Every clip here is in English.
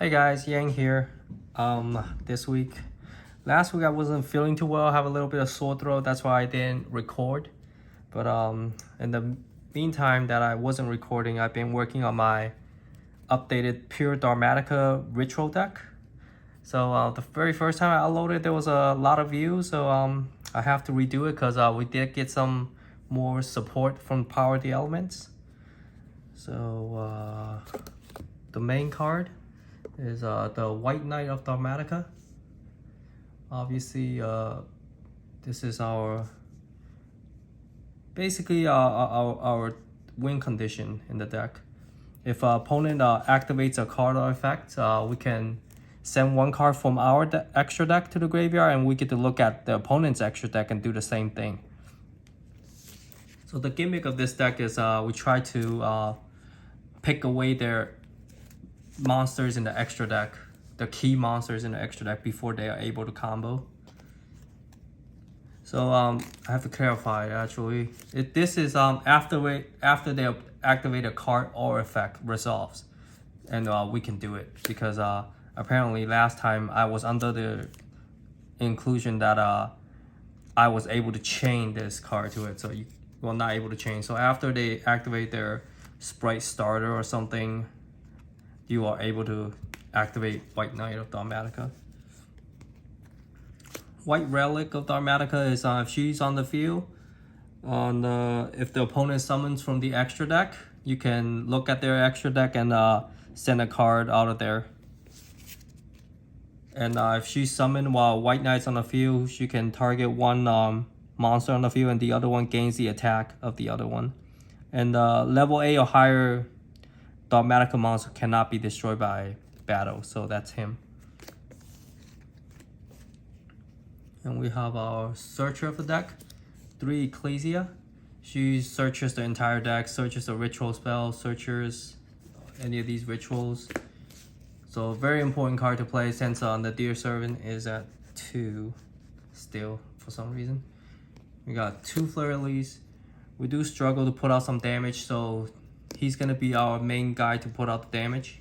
Hey guys, Yang here. This week, last week I wasn't feeling too well. I have a little bit of sore throat. That's why I didn't record. But in the meantime that I wasn't recording, I've been working on my updated Pure Dogmatika ritual deck. So the very first time I uploaded, there was a lot of views. So I have to redo it because we did get some more support from Power the Elements. So the main card is the White Knight of Dogmatika. Obviously, this is our basically our win condition in the deck. If an opponent activates a card or effect, we can send one card from our extra deck to the graveyard, and we get to look at the opponent's extra deck and do the same thing. So the gimmick of this deck is we try to pick away their monsters in the extra deck, the key monsters in the extra deck before they are able to combo. So I have to clarify actually. This is after they activate a card or effect resolves, and we can do it because apparently last time I was under the inclusion that I was able to chain this card to it, so you were not able to chain. So after they activate their sprite starter or something, you are able to activate White Knight of Dogmatika. White Relic of Dogmatika is if she's on the field, if the opponent summons from the extra deck, you can look at their extra deck and send a card out of there. And if she's summoned while White Knight's on the field, she can target one monster on the field and the other one gains the attack of the other one. And level 8 or higher Dogmatika monster cannot be destroyed by battle, so that's him. And we have our Searcher of the deck, 3 Ecclesia. She searches the entire deck, searches the ritual spell, searches any of these rituals. So very important card to play since the Dear Servant is at 2 still for some reason. We got 2 Fleur-de-Lis. We do struggle to put out some damage, so he's gonna be our main guy to put out the damage.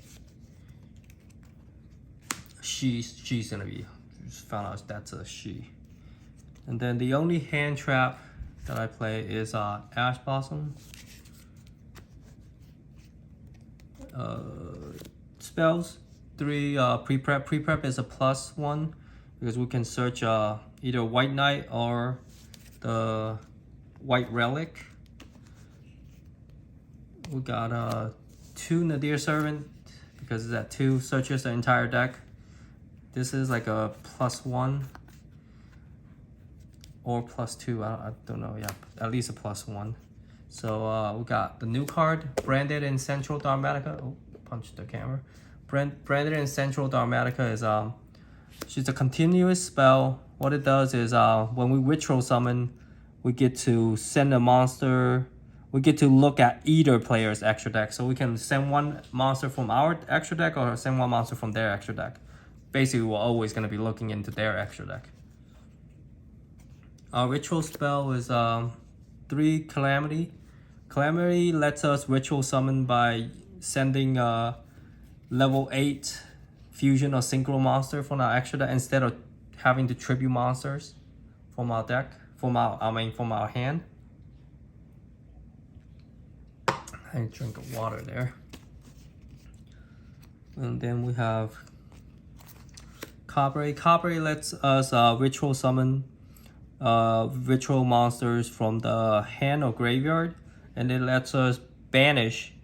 She's gonna be, just found out that's a she. And then the only hand trap that I play is Ash Blossom. Spells, 3 pre-prep. Pre-prep is a +1 because we can search either White Knight or the White Relic. We got 2 Nadir Servant because it's at 2, searches the entire deck. This is like a +1 or +2, I don't know, yeah, at least a +1. So we got the new card, Branded in Central Dogmatika. Oh, punched the camera. Branded in Central Dogmatika is she's a continuous spell. What it does is when we ritual summon, we get to send a monster. We get to look at either player's extra deck. So we can send one monster from our extra deck or send one monster from their extra deck. Basically, we're always going to be looking into their extra deck. Our ritual spell is 3 Calamity. Calamity lets us ritual summon by sending level 8 fusion or synchro monster from our extra deck instead of having to tribute monsters from our deck, from our hand. I drink of water there. And then we have Cabre. Cabre lets us ritual summon ritual monsters from the hand or graveyard, and it lets us banish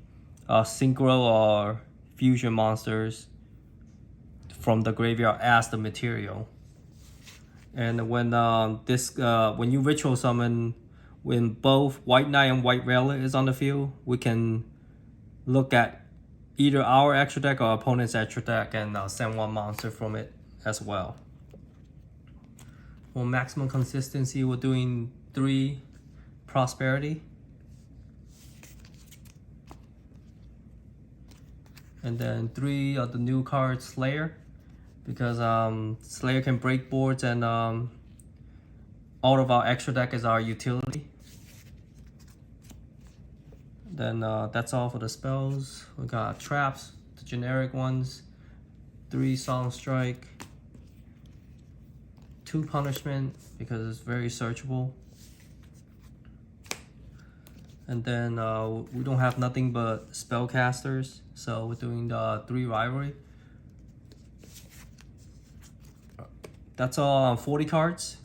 synchro or fusion monsters from the graveyard as the material. And when when you ritual summon, when both White Knight and White Relic is on the field, we can look at either our extra deck or opponent's extra deck and send one monster from it as well. For maximum consistency, we're doing 3 Prosperity. And then 3 of the new card, Slayer. Because Slayer can break boards and all of our extra deck is our utility. Then that's all for the spells. We got traps, the generic ones. 3 Solemn Strike, 2 Punishment because it's very searchable. And then we don't have nothing but spellcasters, so we're doing the 3 Rivalry. That's all on 40 cards.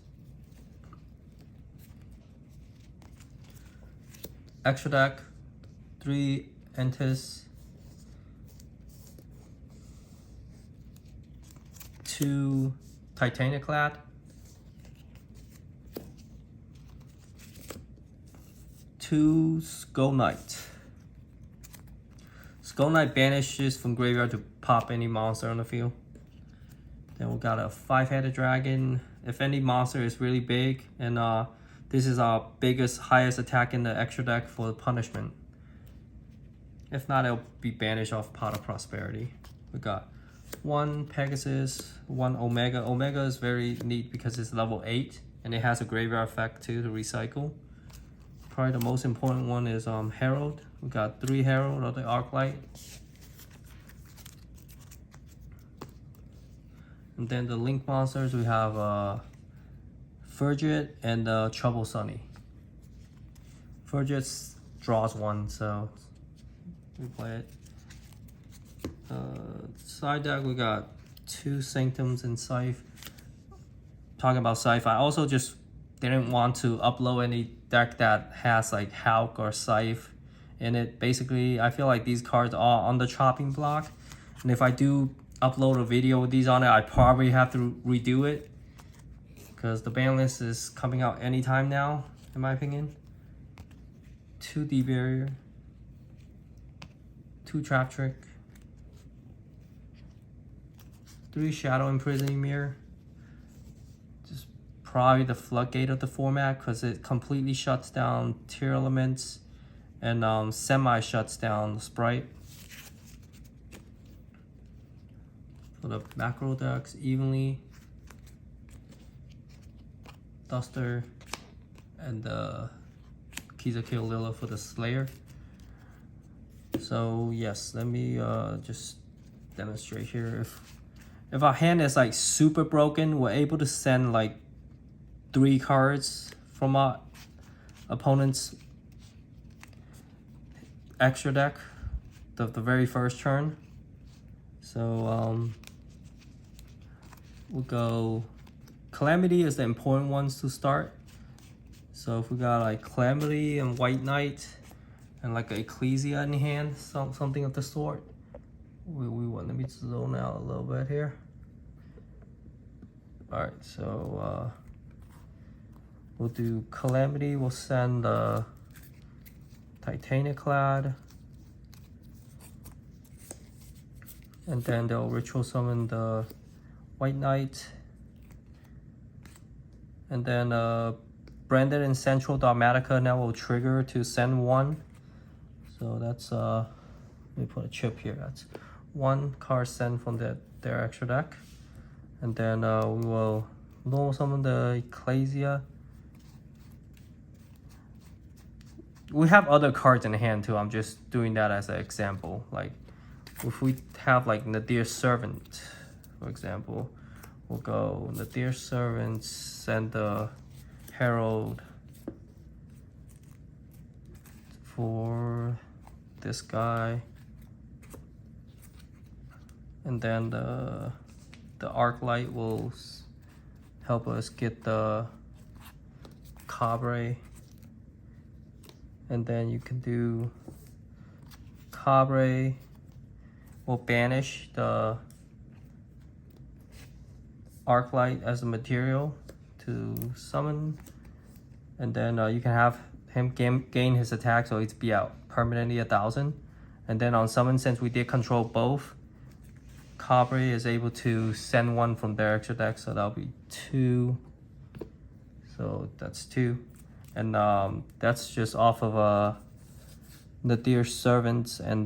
Extra deck, 3 Entis, 2 Titaniclad, 2 Skull Knight. Skull Knight banishes from graveyard to pop any monster on the field. Then we got a 5-headed dragon. If any monster is really big, and this is our biggest, highest attack in the extra deck for the punishment. If not, it'll be banished off Pot of Prosperity. We got 1 Pegasus, 1 Omega. Omega is very neat because it's level 8 and it has a graveyard effect too to recycle. Probably the most important one is Herald. We got 3 Herald of the Arclight. And then the Link monsters, we have Frigid and Trouble Sunny. Frigid draws 1, so we play it. Side deck, we got 2 Sanctums and Scythe. Talking about Scythe, I also just didn't want to upload any deck that has like Hulk or Scythe in it. Basically, I feel like these cards are on the chopping block, and if I do upload a video with these on it, I probably have to redo it because the ban list is coming out anytime now, in my opinion. 2 D-Barrier, 2 Trap Trick, 3 Shadow Imprisoning Mirror. Just probably the floodgate of the format because it completely shuts down tier elements and semi shuts down Sprite. For the macro decks, Evenly, Duster, and Kizakill Lila for the Slayer. So yes, let me just demonstrate here. If our hand is like super broken, we're able to send like 3 cards from our opponent's extra deck the very first turn. So we'll go Calamity is the important ones to start. So if we got like Calamity and White Knight and like a Ecclesia in hand, something of the sort. We want, let me zone out a little bit here. Alright, so we'll do Calamity, we'll send the Titaniclad, and then they'll ritual summon the White Knight, and then Branded and Central Dogmatika now will trigger to send 1. So that's let me put a chip here. That's 1 card sent from their extra deck, and then we will normal summon the Ecclesia. We have other cards in hand too. I'm just doing that as an example. Like if we have like Nadir Servant, for example, we'll go Nadir Servant, send the Herald for this guy, and then the Arclight will help us get the Cabre, and then you can do Cabre will banish the Arclight as a material to summon, and then you can have him gain his attack, so it's be out permanently 1,000. And then on summon, since we did control both, Cabre is able to send 1 from their extra deck, so that'll be 2. So that's 2, and that's just off of Nadir Servants and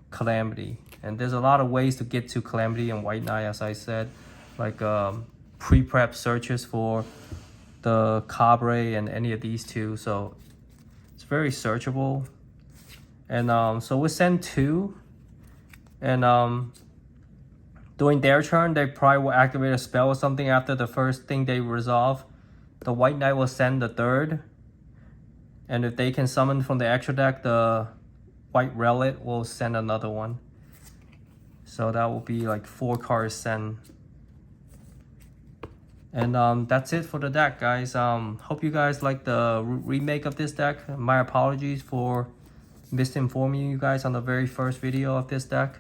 Calamity. And there's a lot of ways to get to Calamity and White Knight, as I said, like pre-prep searches for the Cabre and any of these 2, so it's very searchable. And so we send 2, and during their turn, they probably will activate a spell or something after the first thing they resolve. The White Knight will send the third. And if they can summon from the extra deck, the White Relic will send another one. So that will be like 4 cards sent. And that's it for the deck, guys. Hope you guys like the remake of this deck. My apologies for misinforming you guys on the very first video of this deck.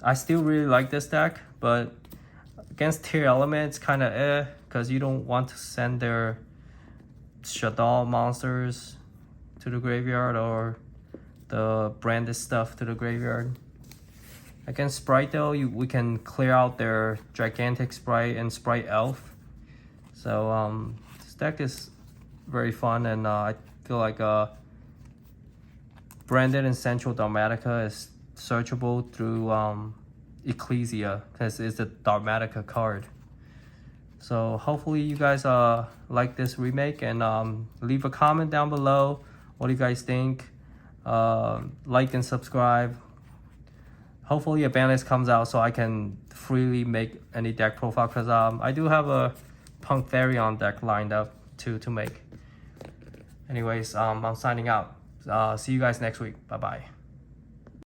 I still really like this deck, but against tier elements, kind of because you don't want to send their Shadow monsters to the graveyard or the branded stuff to the graveyard. Against Sprite though, we can clear out their Gigantic Sprite and Sprite Elf. So this deck is very fun, and I feel like Branded and Central Dogmatika is searchable through Ecclesia, because it's a Dogmatika card. So hopefully you guys like this remake, and leave a comment down below what do you guys think. Like and subscribe. Hopefully a ban list comes out so I can freely make any deck profile, because I do have a Punk Therion deck lined up to make. Anyways, I'm signing out. See you guys next week. Bye bye.